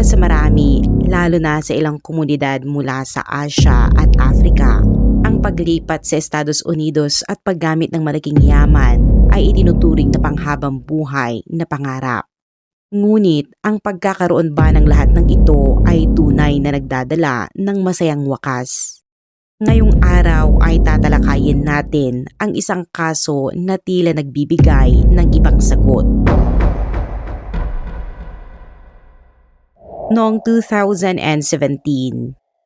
Para sa marami, lalo na sa ilang komunidad mula sa Asia at Africa, ang paglipat sa Estados Unidos at paggamit ng malaking yaman ay itinuturing na panghabang buhay na pangarap. Ngunit ang pagkakaroon ba ng lahat ng ito ay tunay na nagdadala ng masayang wakas? Ngayong araw ay tatalakayin natin ang isang kaso na tila nagbibigay ng ibang sagot. Noong 2017,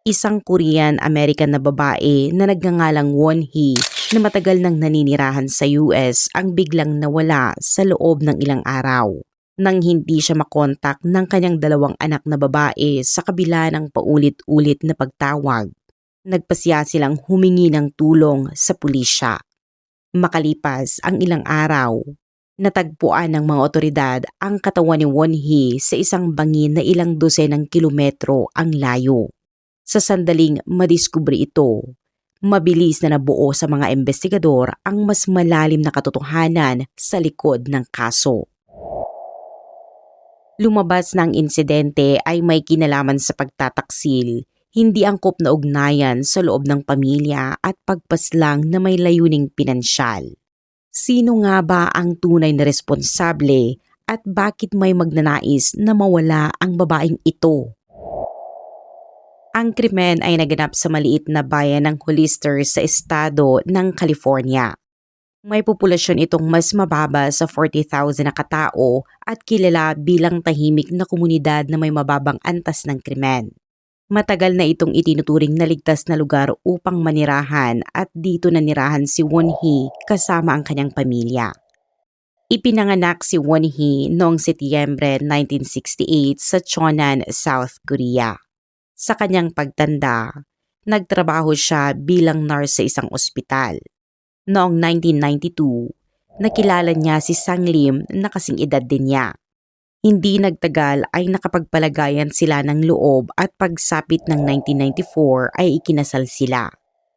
isang Korean-American na babae na nagngangalang Won-hee na matagal nang naninirahan sa US ang biglang nawala sa loob ng ilang araw nang hindi siya makontak ng kanyang dalawang anak na babae sa kabila ng paulit-ulit na pagtawag. Nagpasya silang humingi ng tulong sa pulisya. Makalipas ang ilang araw, natagpuan ng mga otoridad ang katawan ni Won-hee sa isang bangin na ilang dosenang kilometro ang layo. Sa sandaling madiskubre ito, mabilis na nabuo sa mga investigador ang mas malalim na katotohanan sa likod ng kaso. Lumabas na ang insidente ay may kinalaman sa pagtataksil, hindi angkop na ugnayan sa loob ng pamilya at pagpaslang na may layuning pinansyal. Sino nga ba ang tunay na responsable at bakit may magnanais na mawala ang babaeng ito? Ang krimen ay naganap sa maliit na bayan ng Hollister sa estado ng California. May populasyon itong mas mababa sa 40,000 na katao at kilala bilang tahimik na komunidad na may mababang antas ng krimen. Matagal na itong itinuturing na ligtas na lugar upang manirahan at dito nanirahan si Won-hee kasama ang kanyang pamilya. Ipinanganak si Won-hee noong Setyembre 1968 sa Cheonan, South Korea. Sa kanyang pagtanda, nagtrabaho siya bilang nurse sa isang ospital. Noong 1992, nakilala niya si Sang Lim na kasing edad din niya. Hindi nagtagal ay nakapagpalagayan sila ng loob at pagsapit ng 1994 ay ikinasal sila.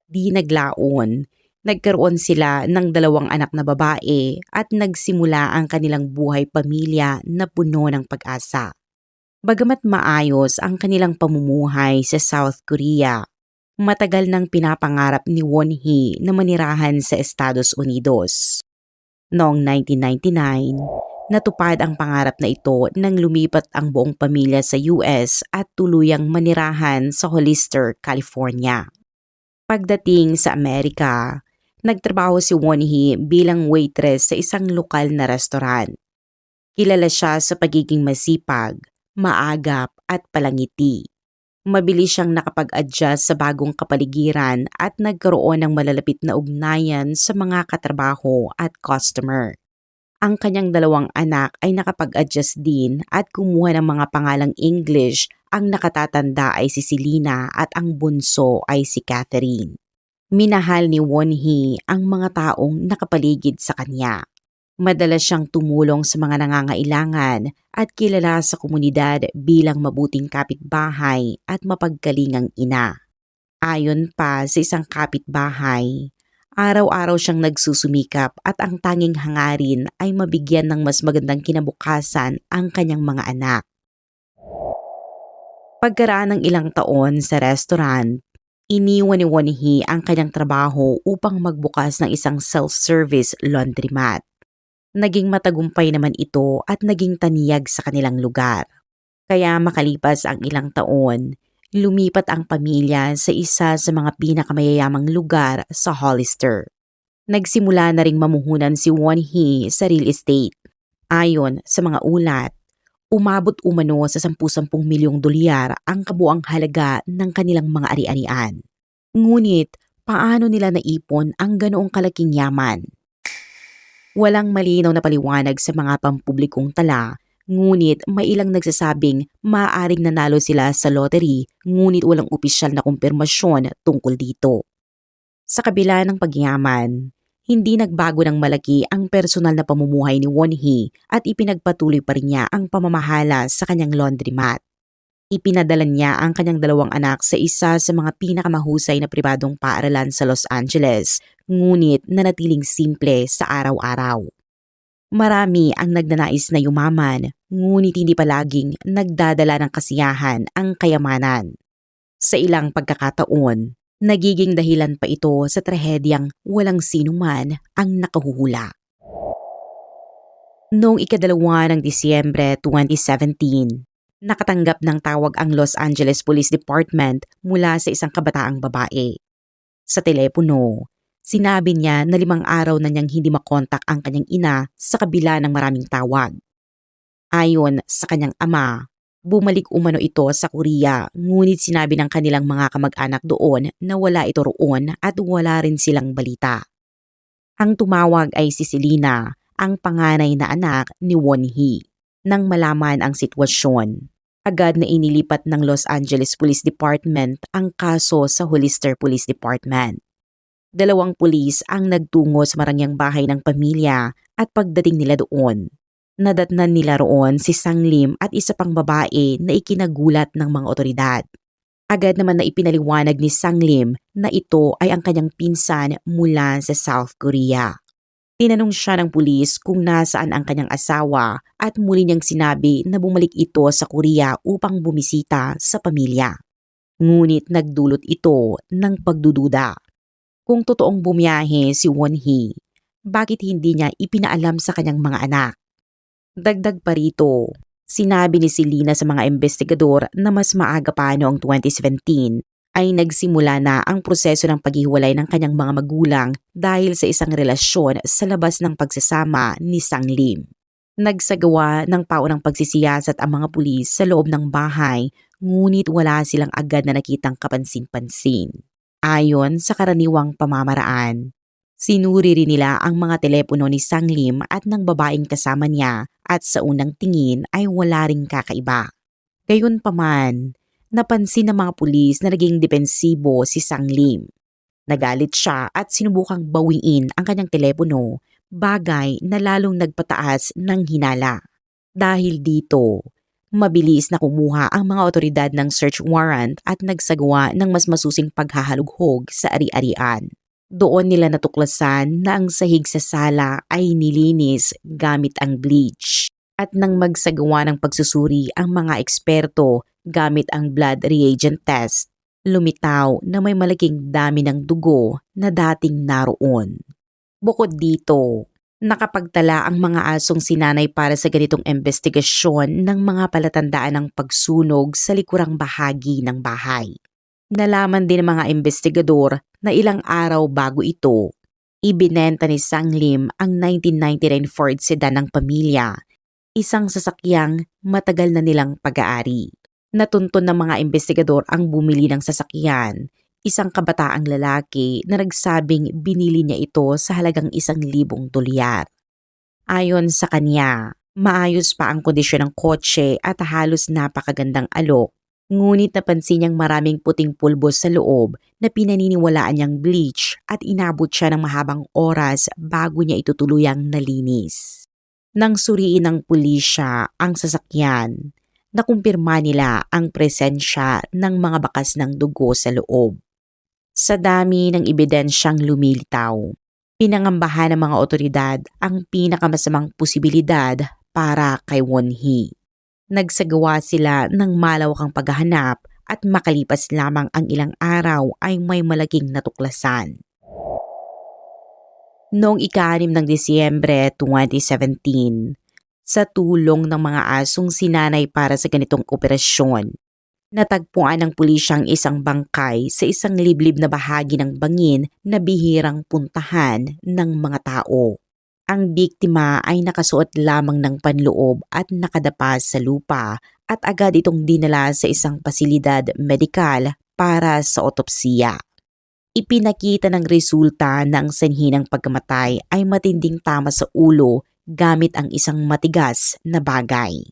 Di naglaon, nagkaroon sila ng dalawang anak na babae at nagsimula ang kanilang buhay pamilya na puno ng pag-asa. Bagamat maayos ang kanilang pamumuhay sa South Korea, matagal nang pinapangarap ni Won-hee na manirahan sa Estados Unidos. Noong 1999, natupad ang pangarap na ito nang lumipat ang buong pamilya sa US at tuluyang manirahan sa Hollister, California. Pagdating sa Amerika, nagtrabaho si Won-hee bilang waitress sa isang lokal na restaurant. Kilala siya sa pagiging masipag, maagap at palangiti. Mabilis siyang nakapag-adjust sa bagong kapaligiran at nagkaroon ng malalapit na ugnayan sa mga katrabaho at customer. Ang kanyang dalawang anak ay nakapag-adjust din at kumuha ng mga pangalang English. Ang nakatatanda ay si Selena at ang bunso ay si Catherine. Minahal ni Won-hee ang mga taong nakapaligid sa kanya. Madalas siyang tumulong sa mga nangangailangan at kilala sa komunidad bilang mabuting kapitbahay at mapagkalingang ina. Ayon pa sa isang kapitbahay, araw-araw siyang nagsusumikap at ang tanging hangarin ay mabigyan ng mas magandang kinabukasan ang kanyang mga anak. Pagkaraan ng ilang taon sa restaurant, iniwan ni Won-hee ang kanyang trabaho upang magbukas ng isang self-service laundromat. Naging matagumpay naman ito at naging taniyag sa kanilang lugar. Kaya makalipas ang ilang taon, lumipat ang pamilya sa isa sa mga pinakamayayamang lugar sa Hollister. Nagsimula na ring mamuhunan si Won-hee sa real estate. Ayon sa mga ulat, umabot umano sa 10 milyong dolyar ang kabuang halaga ng kanilang mga ari-arian. Ngunit, paano nila naipon ang ganoong kalaking yaman? Walang malinaw na paliwanag sa mga pampublikong tala, ngunit may ilang nagsasabing maaaring nanalo sila sa lottery, ngunit walang opisyal na kumpirmasyon tungkol dito. Sa kabila ng pagyaman, hindi nagbago ng malaki ang personal na pamumuhay ni Won-hee at ipinagpatuloy pa rin niya ang pamamahala sa kanyang laundromat. Ipinadala niya ang kanyang dalawang anak sa isa sa mga pinakamahusay na pribadong paaralan sa Los Angeles, ngunit nanatiling simple sa araw-araw. Marami ang nagnanais na yumaman, ngunit hindi palaging nagdadala ng kasiyahan ang kayamanan. Sa ilang pagkakataon, nagiging dahilan pa ito sa trahedyang walang sino man ang nakahuhula. Noong ika-2 ng Disyembre 2017, nakatanggap ng tawag ang Los Angeles Police Department mula sa isang kabataang babae. Sa telepono, sinabi niya na 5 araw na niyang hindi makontak ang kanyang ina sa kabila ng maraming tawag. Ayon sa kanyang ama, bumalik umano ito sa Korea, ngunit sinabi ng kanilang mga kamag-anak doon na wala ito roon at wala rin silang balita. Ang tumawag ay si Selena, ang panganay na anak ni Won-hee. Nang malaman ang sitwasyon, agad na inilipat ng Los Angeles Police Department ang kaso sa Hollister Police Department. 2 pulis ang nagtungo sa marangyang bahay ng pamilya at pagdating nila doon, nadatnan nila roon si Sang Lim at isa pang babae na ikinagulat ng mga otoridad. Agad naman na ipinaliwanag ni Sang Lim na ito ay ang kanyang pinsan mula sa South Korea. Tinanong siya ng pulis kung nasaan ang kanyang asawa at muli niyang sinabi na bumalik ito sa Korea upang bumisita sa pamilya. Ngunit nagdulot ito ng pagdududa. Kung totoong bumiyahe si Won-hee, bakit hindi niya ipinaalam sa kanyang mga anak? Dagdag pa rito, sinabi ni Selena sa mga investigador na mas maaga pa noong 2017 ay nagsimula na ang proseso ng paghiwalay ng kanyang mga magulang dahil sa isang relasyon sa labas ng pagsasama ni Sang Lim. Nagsagawa ng paunang pagsisiyasat ang mga pulis sa loob ng bahay, ngunit wala silang agad na nakitang kapansin-pansin. Ayon sa karaniwang pamamaraan, sinuri rin nila ang mga telepono ni Sang Lim at ng babaeng kasama niya at sa unang tingin ay wala ring kakaiba. Gayunpaman, napansin ng mga pulis na naging depensibo si Sang Lim. Nagalit siya at sinubukang bawiin ang kanyang telepono, bagay na lalong nagpataas ng hinala. Dahil dito, mabilis na kumuha ang mga otoridad ng search warrant at nagsagawa ng mas masusing paghahalughog sa ari-arian. Doon nila natuklasan na ang sahig sa sala ay nilinis gamit ang bleach. At nang magsagawa ng pagsusuri ang mga eksperto gamit ang blood reagent test, lumitaw na may malaking dami ng dugo na dating naroon. Bukod dito, nakapagtala ang mga asong sinanay para sa ganitong investigasyon ng mga palatandaan ng pagsunog sa likurang bahagi ng bahay. Nalaman din ng mga investigador na ilang araw bago ito, ibinenta ni Sang Lim ang 1999 Ford sedan ng pamilya, isang sasakyang matagal na nilang pag-aari. Natuntun ng mga investigador ang bumili ng sasakyan, isang kabataang lalaki na nagsabing binili niya ito sa halagang $1,000. Ayon sa kanya, maayos pa ang kondisyon ng kotse at halos napakagandang alok, ngunit napansin niyang maraming puting pulbos sa loob na pinaniniwalaan niyang bleach at inabot siya ng mahabang oras bago niya ito tuluyang nalinis. Nang suriin ng pulisya ang sasakyan, nakumpirma nila ang presensya ng mga bakas ng dugo sa loob. Sa dami ng ebidensyang lumilitaw, pinangambahan ng mga otoridad ang pinakamasamang posibilidad para kay Won-hee. Nagsagawa sila ng malawakang paghahanap at makalipas lamang ang ilang araw ay may malaking natuklasan. Noong ika-6 ng Disyembre 2017, sa tulong ng mga asong sinanay para sa ganitong operasyon, natagpuan ng pulisyang isang bangkay sa isang liblib na bahagi ng bangin na bihirang puntahan ng mga tao. Ang biktima ay nakasuot lamang ng panloob at nakadapa sa lupa at agad itong dinala sa isang pasilidad medikal para sa otopsiya. Ipinakita ng resulta na ang sanhi ng pagkamatay ay matinding tama sa ulo gamit ang isang matigas na bagay.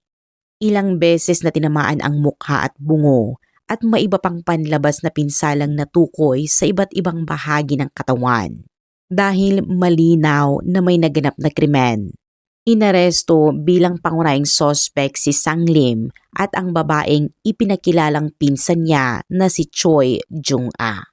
Ilang beses na tinamaan ang mukha at bungo at maiba pang panlabas na pinsalang natukoy sa iba't ibang bahagi ng katawan. Dahil malinaw na may naganap na krimen, inaresto bilang pangunahing suspect si Sang Lim at ang babaeng ipinakilalang pinsan niya na si Choi Jung-ah.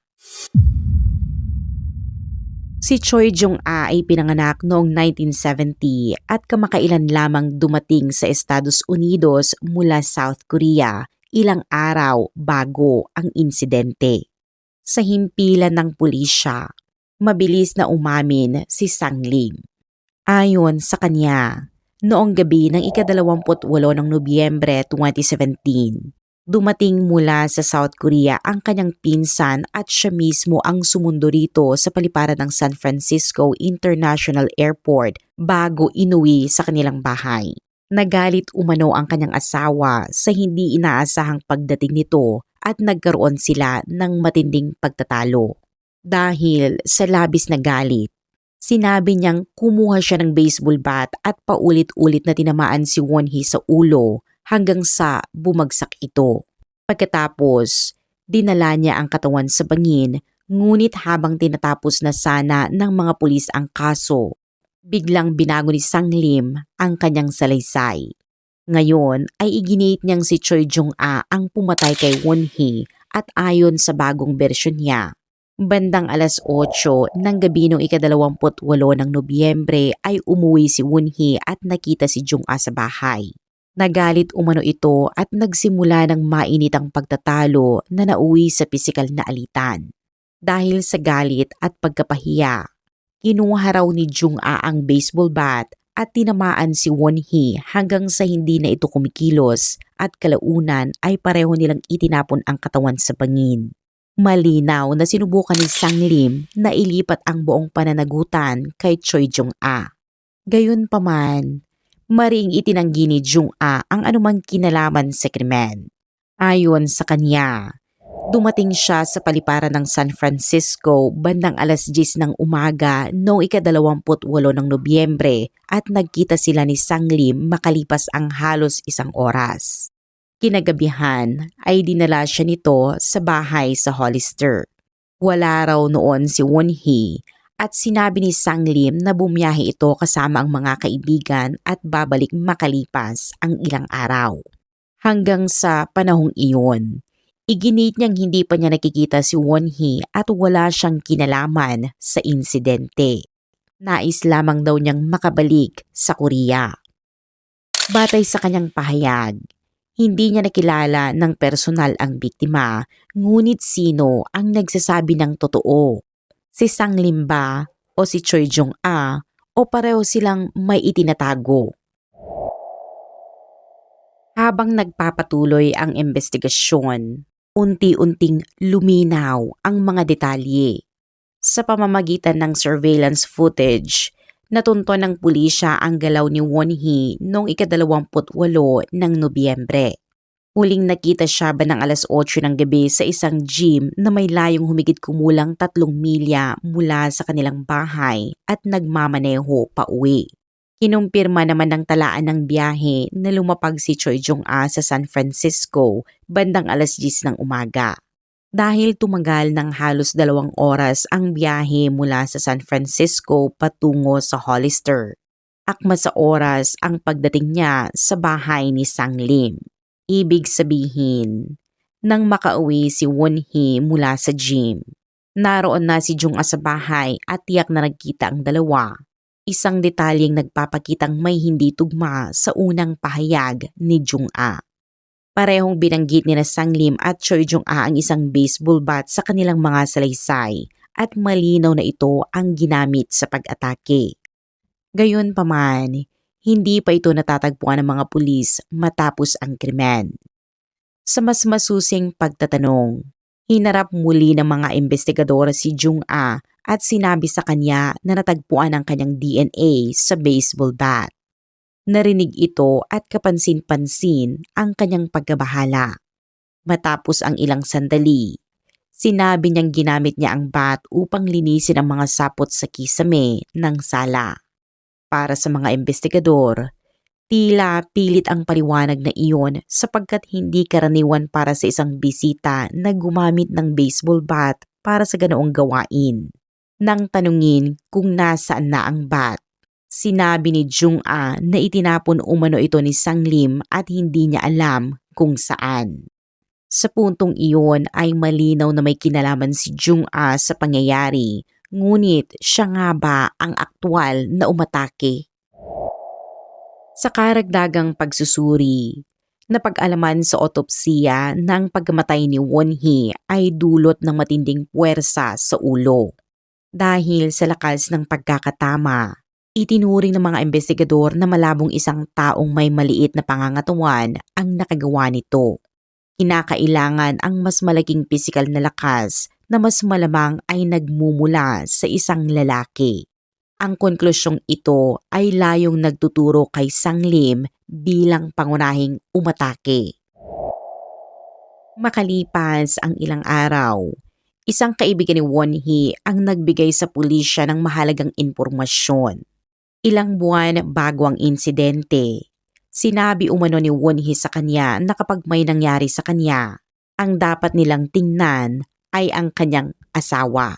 Si Choi Jong-a ay pinanganak noong 1970 at kamakailan lamang dumating sa Estados Unidos mula South Korea ilang araw bago ang insidente. Sa himpilan ng pulisya, mabilis na umamin si Sang Lim. Ayon sa kanya, noong gabi ng ika-28 ng Nobyembre 2017, dumating mula sa South Korea ang kanyang pinsan at siya mismo ang sumundo rito sa paliparan ng San Francisco International Airport bago inuwi sa kanilang bahay. Nagalit umano ang kanyang asawa sa hindi inaasahang pagdating nito at nagkaroon sila ng matinding pagtatalo. Dahil sa labis na galit, sinabi niyang kumuha siya ng baseball bat at paulit-ulit na tinamaan si Won-hee sa ulo hanggang sa bumagsak ito. Pagkatapos, dinala niya ang katawan sa bangin, ngunit habang tinatapos na sana ng mga pulis ang kaso, biglang binago ni Sang Lim ang kanyang salaysay. Ngayon ay iginit niyang si Choi Jong-a ang pumatay kay Won-hee at ayon sa bagong bersyon niya, bandang 8:00 ng gabi noong ika-28 ng Nobyembre ay umuwi si Won-hee at nakita si Jong-a sa bahay. Nagalit umano ito at nagsimula ng mainitang pagtatalo na nauwi sa pisikal na alitan. Dahil sa galit at pagkapahiya, kinuha raw ni Jong-a ang baseball bat at tinamaan si Won-hee hanggang sa hindi na ito kumikilos at kalaunan ay pareho nilang itinapon ang katawan sa bangin. Malinaw na sinubukan ni Sang Lim na ilipat ang buong pananagutan kay Choi Jong-a. Gayunpaman, maring itinanggi ni Jong-a ang anumang kinalaman sa krimen. Ayon sa kanya, dumating siya sa paliparan ng San Francisco bandang 10:00 ng umaga noong ika-28 ng Nobyembre at nagkita sila ni Sang Lim makalipas ang halos 1 oras. Kinagabihan ay dinala siya nito sa bahay sa Hollister. Wala raw noon si Won-hee at sinabi ni Sang Lim na bumiyahe ito kasama ang mga kaibigan at babalik makalipas ang ilang araw. Hanggang sa panahong iyon, iginit niyang hindi pa niya nakikita si Won-hee at wala siyang kinalaman sa insidente. Nais lamang daw niyang makabalik sa Korea. Batay sa kanyang pahayag, hindi niya nakilala ng personal ang biktima, ngunit sino ang nagsasabi ng totoo? Si Sang Lim ba o si Choi Jong-a o pareho silang may itinatago? Habang nagpapatuloy ang investigasyon, unti-unting luminaw ang mga detalye. Sa pamamagitan ng surveillance footage, natunto ng pulisya ang galaw ni Won-hee noong ika-28 ng Nobyembre. Huling nakita siya bandang 8:00 ng gabi sa isang gym na may layong humigit kumulang 3 milya mula sa kanilang bahay at nagmamaneho pa uwi. Kinumpirma naman ng talaan ng biyahe na lumapag si Choi Jong-a sa San Francisco bandang 10:00 ng umaga. Dahil tumagal ng halos 2 oras ang biyahe mula sa San Francisco patungo sa Hollister. Akma sa oras ang pagdating niya sa bahay ni Sang Lim. Ibig sabihin, nang makauwi si Won-hee mula sa gym, naroon na si Jong-a sa bahay at tiyak na nagkita ang dalawa. Isang detalyeng nagpapakitang may hindi tugma sa unang pahayag ni Jong-a. Parehong binanggit ni Sang Lim at Choi Jong-a ang isang baseball bat sa kanilang mga salaysay at malinaw na ito ang ginamit sa pag-atake. Gayunpaman, hindi pa ito natatagpuan ng mga pulis matapos ang krimen. Sa mas masusing pagtatanong, hinarap muli ng mga investigador si Jong-a at sinabi sa kanya na natagpuan ang kanyang DNA sa baseball bat. Narinig ito at kapansin-pansin ang kanyang pagkabahala. Matapos ang ilang sandali, sinabi niyang ginamit niya ang bat upang linisin ang mga sapot sa kisame ng sala. Para sa mga investigador, tila pilit ang paliwanag na iyon sapagkat hindi karaniwan para sa isang bisita na gumamit ng baseball bat para sa ganoong gawain. Nang tanungin kung nasaan na ang bat, sinabi ni Jong-a na itinapon umano ito ni Sang Lim at hindi niya alam kung saan. Sa puntong iyon ay malinaw na may kinalaman si Jong-a sa pangyayari, Ngunit siya nga ba ang aktwal na umatake? Sa karagdagang pagsusuri, napag-alaman sa otopsiya ng pagkamatay ni Won-hee ay dulot ng matinding puwersa sa ulo. Dahil sa lakas ng pagkakatama, itinuring ng mga investigador na malabong isang taong may maliit na pangangatawan ang nakagawa nito. Kinakailangan ang mas malaking pisikal na lakas na mas malamang ay nagmumula sa isang lalaki. Ang konklusyong ito ay layong nagtuturo kay Sang-lim bilang pangunahing umatake. Makalipas ang ilang araw, isang kaibigan ni Won-hee ang nagbigay sa pulisya ng mahalagang impormasyon. Ilang buwan bago ang insidente, sinabi umano ni Won-hee sa kanya na kapag may nangyari sa kanya, ang dapat nilang tingnan ay ang kanyang asawa.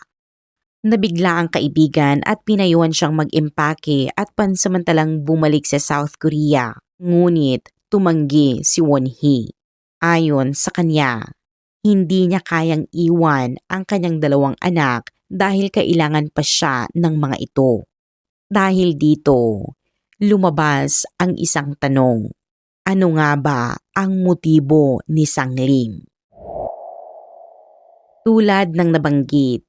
Nabigla ang kaibigan at pinayuhan siyang mag-impake at pansamantalang bumalik sa South Korea. Ngunit tumanggi si Won-hee. Ayon sa kanya, hindi niya kayang iwan ang kanyang 2 anak dahil kailangan pa siya ng mga ito. Dahil dito, lumabas ang isang tanong. Ano nga ba ang motibo ni Sang-lim? Tulad ng nabanggit,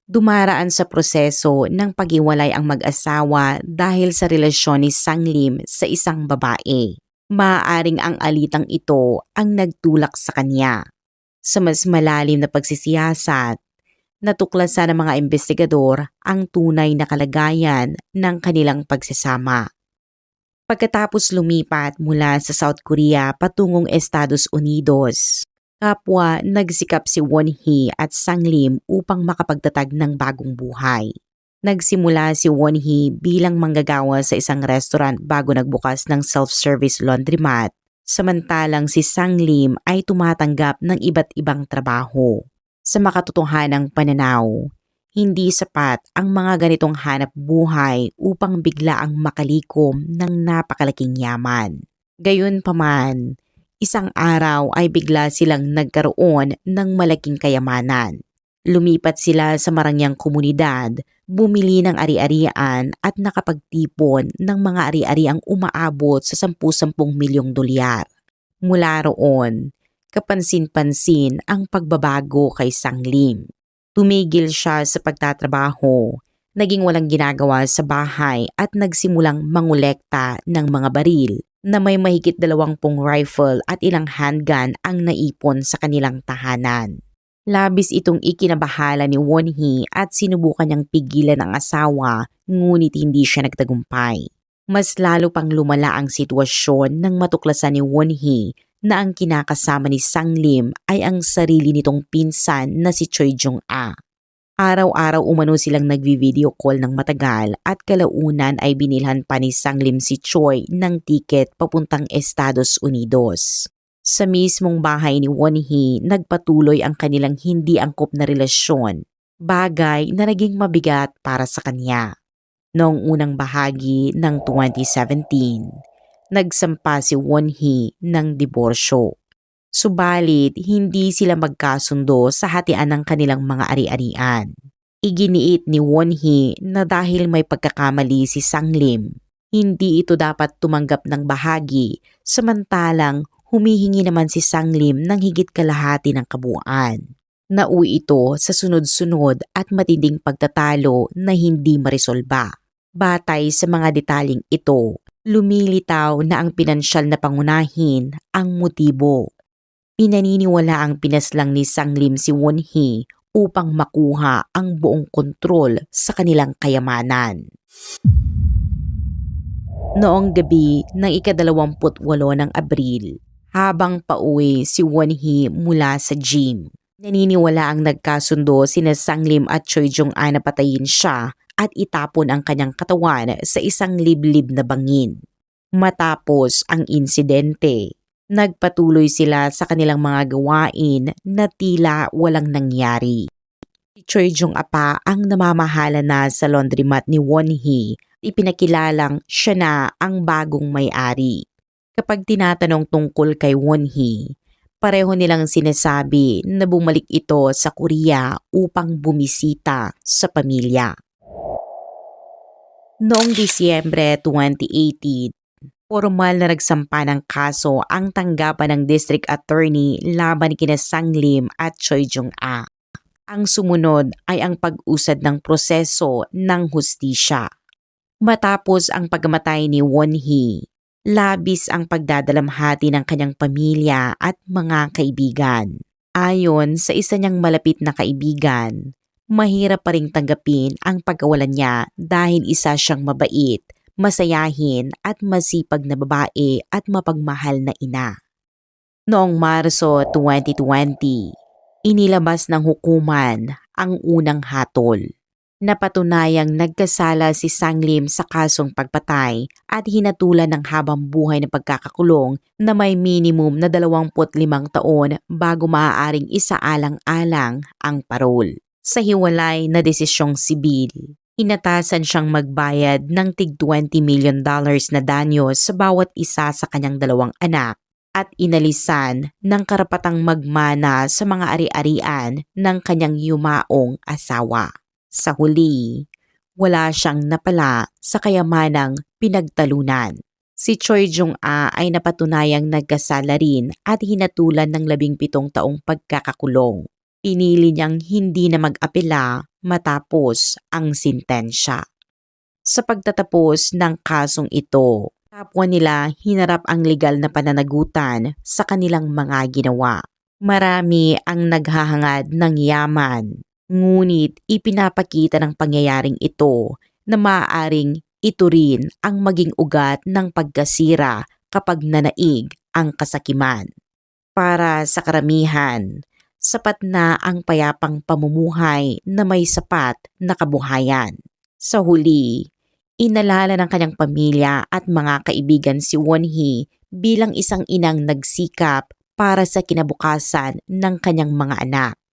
dumaraan sa proseso ng paghiwalay ang mag-asawa dahil sa relasyon ni Sang-lim sa isang babae. Maaaring ang alitang ito ang nagtulak sa kanya. Sa mas malalim na pagsisiyasat, natuklasan ng mga investigador ang tunay na kalagayan ng kanilang pagsasama. Pagkatapos lumipat mula sa South Korea patungong Estados Unidos, kapwa nagsikap si Won-hee at Sang-lim upang makapagtatag ng bagong buhay. Nagsimula si Won-hee bilang manggagawa sa isang restaurant bago nagbukas ng self-service laundromat, samantalang si Sang-lim ay tumatanggap ng iba't ibang trabaho. Sa makatotohanang pananaw, hindi sapat ang mga ganitong hanap buhay upang biglaang makalikom ng napakalaking yaman. Gayunpaman, isang araw ay bigla silang nagkaroon ng malaking kayamanan. Lumipat sila sa marangyang komunidad, bumili ng ari-arian at nakapagtipon ng mga ari-ariang umaabot sa 10 milyong dolyar. Mula roon, kapansin-pansin ang pagbabago kay Sang-lim. Tumigil siya sa pagtatrabaho, naging walang ginagawa sa bahay at nagsimulang mangolekta ng mga baril na may mahigit 20 rifle at ilang handgun ang naipon sa kanilang tahanan. Labis itong ikinabahala ni Won-hee at sinubukan niyang pigilan ang asawa, ngunit hindi siya nagtagumpay. Mas lalo pang lumala ang sitwasyon nang matuklasan ni Won-hee na ang kinakasama ni Sang-lim ay ang sarili nitong pinsan na si Choi Jong-a. Araw-araw umano silang nagvi-video call ng matagal at kalaunan ay binilhan pa ni Sang-lim si Choi ng tiket papuntang Estados Unidos. Sa mismong bahay ni Won-hee, nagpatuloy ang kanilang hindi angkop na relasyon, bagay na naging mabigat para sa kanya. Noong unang bahagi ng 2017, nagsampa si Won-hee ng diborsyo. Subalit, hindi sila magkasundo sa hatian ng kanilang mga ari-arian. Iginiit ni Won-hee na dahil may pagkakamali si Sang-lim, hindi ito dapat tumanggap ng bahagi, samantalang humihingi naman si Sang-lim ng higit kalahati ng kabuuan. Nauwi ito sa sunod-sunod at matinding pagtatalo na hindi maresolba. Batay sa mga detalyeng ito, lumilitaw na ang pinansyal na pangunahin ang motibo. Pinaniniwala ang pinaslang ni Sang-lim si Won-hee upang makuha ang buong kontrol sa kanilang kayamanan. Noong gabi ng ika-28 ng Abril, habang pauwi si Won-hee mula sa gym, naniniwala ang nagkasundo sina Sang-lim at Choi Jong-a na patayin siya at itapon ang kanyang katawan sa isang liblib na bangin. Matapos ang insidente, nagpatuloy sila sa kanilang mga gawain na tila walang nangyari. Si Choi Jong-a pa ang namamahala na sa laundromat ni Won-hee, ipinakilalang siya na ang bagong may-ari. Kapag tinatanong tungkol kay Won-hee, Pareho nilang sinasabi na bumalik ito sa Korea upang bumisita sa pamilya. Noong Disyembre 2018, formal na nagsampa ng kaso ang tanggapan ng District Attorney laban kina Sang Lim at Choi Jung-a. Ang sumunod ay ang pag-usad ng proseso ng hustisya. Matapos ang pagkamatay ni Won-hee, labis ang pagdadalamhati ng kanyang pamilya at mga kaibigan. Ayon sa isa niyang malapit na kaibigan, mahirap pa ring tanggapin ang pagkawalan niya dahil isa siyang mabait, masayahin at masipag na babae at mapagmahal na ina. Noong Marso 2020, inilabas ng hukuman ang unang hatol. Napatunayang nagkasala si Sang Lim sa kasong pagpatay at hinatulan ng habang buhay na pagkakakulong na may minimum na 25 taon bago maaaring isaalang-alang ang parol. Sa hiwalay na desisyong sibil, inatasan siyang magbayad ng tig $20 million na danyo sa bawat isa sa kanyang 2 anak at inalisan ng karapatang magmana sa mga ari-arian ng kanyang yumaong asawa. Sa huli, wala siyang napala sa kayamanang pinagtalunan. Si Choi Jung-a ay napatunayang nagkasala rin at hinatulan ng 17 taong pagkakakulong. Pinili niyang hindi na mag-apela matapos ang sintensya. Sa pagtatapos ng kasong ito, kapwa nila hinarap ang legal na pananagutan sa kanilang mga ginawa. Marami ang naghahangad ng yaman. Ngunit ipinapakita ng pangyayaring ito na maaaring ito rin ang maging ugat ng pagkasira kapag nanaig ang kasakiman. Para sa karamihan, sapat na ang payapang pamumuhay na may sapat na kabuhayan. Sa huli, inalala ng kanyang pamilya at mga kaibigan si Won-hee bilang isang inang nagsikap para sa kinabukasan ng kanyang mga anak.